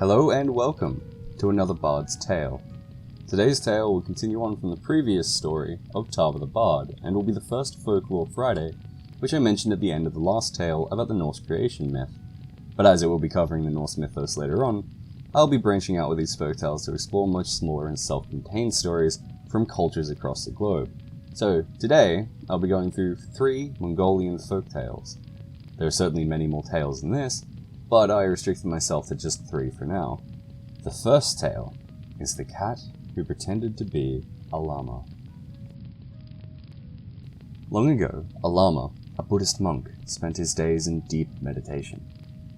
Hello and welcome to another Bard's Tale. Today's tale will continue on from the previous story of Tava the Bard, and will be the first Folklore Friday, which I mentioned at the end of the last tale about the Norse creation myth. But as it will be covering the Norse mythos later on, I'll be branching out with these folktales to explore much smaller and self-contained stories from cultures across the globe. So today, I'll be going through 3 Mongolian folktales. There are certainly many more tales than this, but I restricted myself to just 3 for now. The first tale is The Cat Who Pretended to Be a Llama. Long ago, a Lama, a Buddhist monk, spent his days in deep meditation.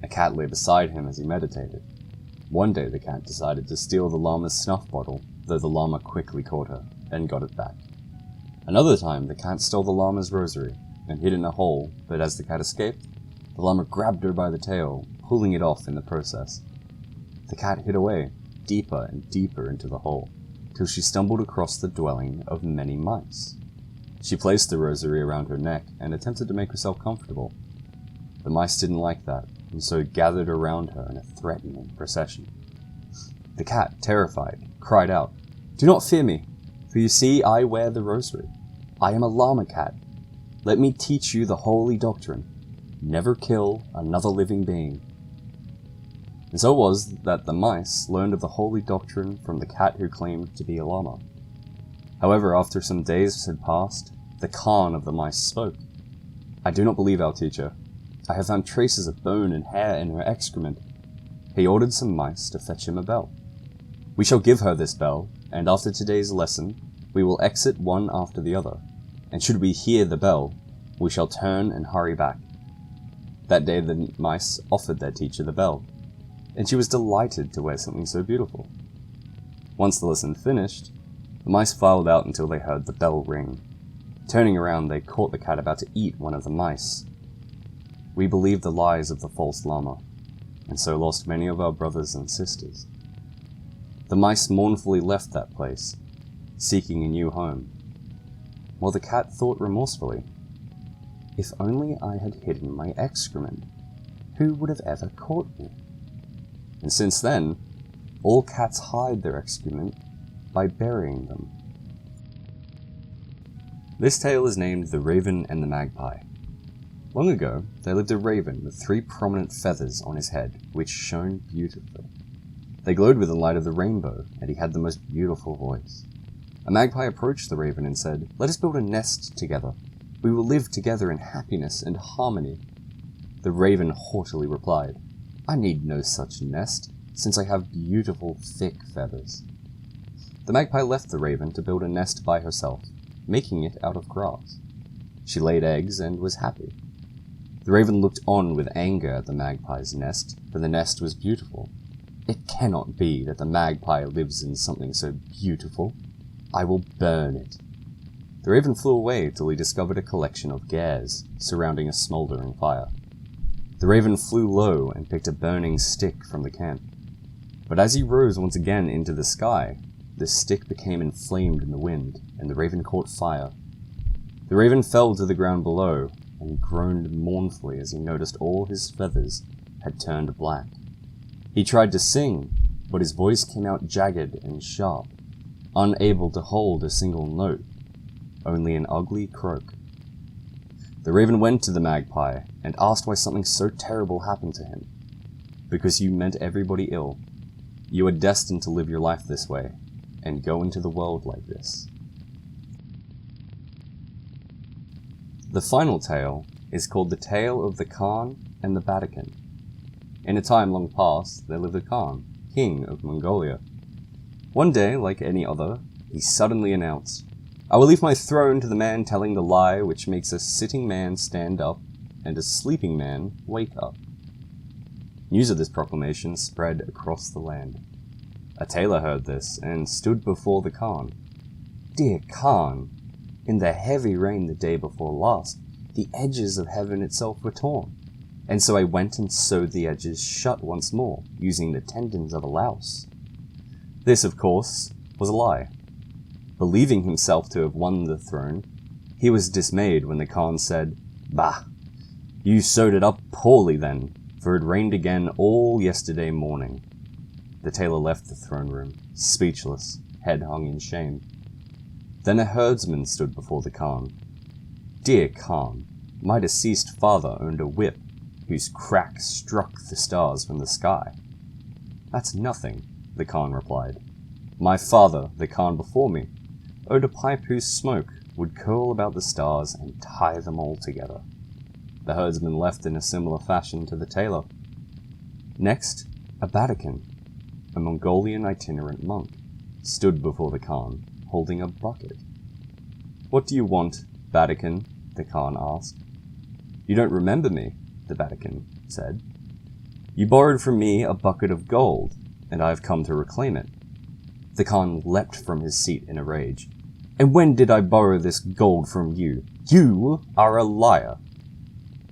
A cat lay beside him as he meditated. One day the cat decided to steal the Lama's snuff bottle, though the Lama quickly caught her and got it back. Another time the cat stole the Lama's rosary and hid it in a hole, but as the cat escaped, the Llama grabbed her by the tail, pulling it off in the process. The cat hid away, deeper and deeper into the hole, till she stumbled across the dwelling of many mice. She placed the rosary around her neck and attempted to make herself comfortable. The mice didn't like that, and so gathered around her in a threatening procession. The cat, terrified, cried out, "Do not fear me, for you see I wear the rosary. I am a Llama cat. Let me teach you the holy doctrine. Never kill another living being." And so it was that the mice learned of the holy doctrine from the cat who claimed to be a llama. However, after some days had passed, the Khan of the mice spoke. "I do not believe our teacher. I have found traces of bone and hair in her excrement." He ordered some mice to fetch him a bell. "We shall give her this bell, and after today's lesson, we will exit one after the other, and should we hear the bell, we shall turn and hurry back." That day the mice offered their teacher the bell, and she was delighted to wear something so beautiful. Once the lesson finished, the mice filed out until they heard the bell ring. Turning around, they caught the cat about to eat one of the mice. We believed the lies of the false llama, and so lost many of our brothers and sisters. The mice mournfully left that place, seeking a new home, while the cat thought remorsefully, "If only I had hidden my excrement, who would have ever caught me?" And since then, all cats hide their excrement by burying them. This tale is named The Raven and the Magpie. Long ago, there lived a raven with 3 prominent feathers on his head, which shone beautifully. They glowed with the light of the rainbow, and he had the most beautiful voice. A magpie approached the raven and said, "Let us build a nest together. We will live together in happiness and harmony." The raven haughtily replied, "I need no such nest, since I have beautiful, thick feathers." The magpie left the raven to build a nest by herself, making it out of grass. She laid eggs and was happy. The raven looked on with anger at the magpie's nest, for the nest was beautiful. "It cannot be that the magpie lives in something so beautiful. I will burn it." The raven flew away till he discovered a collection of gares surrounding a smouldering fire. The raven flew low and picked a burning stick from the camp. But as he rose once again into the sky, the stick became inflamed in the wind, and the raven caught fire. The raven fell to the ground below, and groaned mournfully as he noticed all his feathers had turned black. He tried to sing, but his voice came out jagged and sharp, unable to hold a single note, only an ugly croak. The raven went to the magpie and asked why something so terrible happened to him. "Because you meant everybody ill. You are destined to live your life this way, and go into the world like this." The final tale is called The Tale of the Khan and the Vatican. In a time long past, there lived a Khan, king of Mongolia. One day, like any other, he suddenly announced, "I will leave my throne to the man telling the lie which makes a sitting man stand up and a sleeping man wake up." News of this proclamation spread across the land. A tailor heard this and stood before the Khan. "Dear Khan, in the heavy rain the day before last, the edges of heaven itself were torn, and so I went and sewed the edges shut once more, using the tendons of a louse." This, of course, was a lie. Believing himself to have won the throne, he was dismayed when the Khan said, "Bah! You sewed it up poorly then, for it rained again all yesterday morning." The tailor left the throne room, speechless, head hung in shame. Then a herdsman stood before the Khan. "Dear Khan, my deceased father owned a whip, whose crack struck the stars from the sky." "That's nothing," the Khan replied. "My father, the Khan before me, owned a pipe whose smoke would curl about the stars and tie them all together." The herdsman left in a similar fashion to the tailor. Next, a Vatican, a Mongolian itinerant monk, stood before the Khan, holding a bucket. "What do you want, Vatican?" the Khan asked. "You don't remember me," the Vatican said. "You borrowed from me a bucket of gold, and I have come to reclaim it." The Khan leapt from his seat in a rage. "And when did I borrow this gold from you? You are a liar!"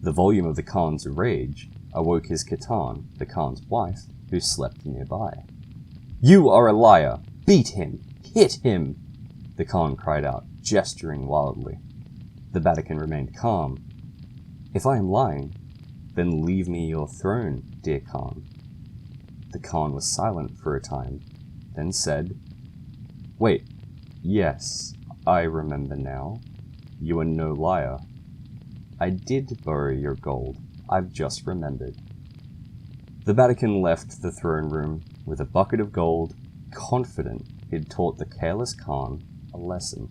The volume of the Khan's rage awoke his Khatan, the Khan's wife, who slept nearby. "You are a liar! Beat him! Hit him!" the Khan cried out, gesturing wildly. The Vatican remained calm. "If I am lying, then leave me your throne, dear Khan." The Khan was silent for a time, then said, "Wait, yes, I remember now. You are no liar. I did borrow your gold, I've just remembered." The Vatican left the throne room with a bucket of gold, confident he'd taught the careless Khan a lesson.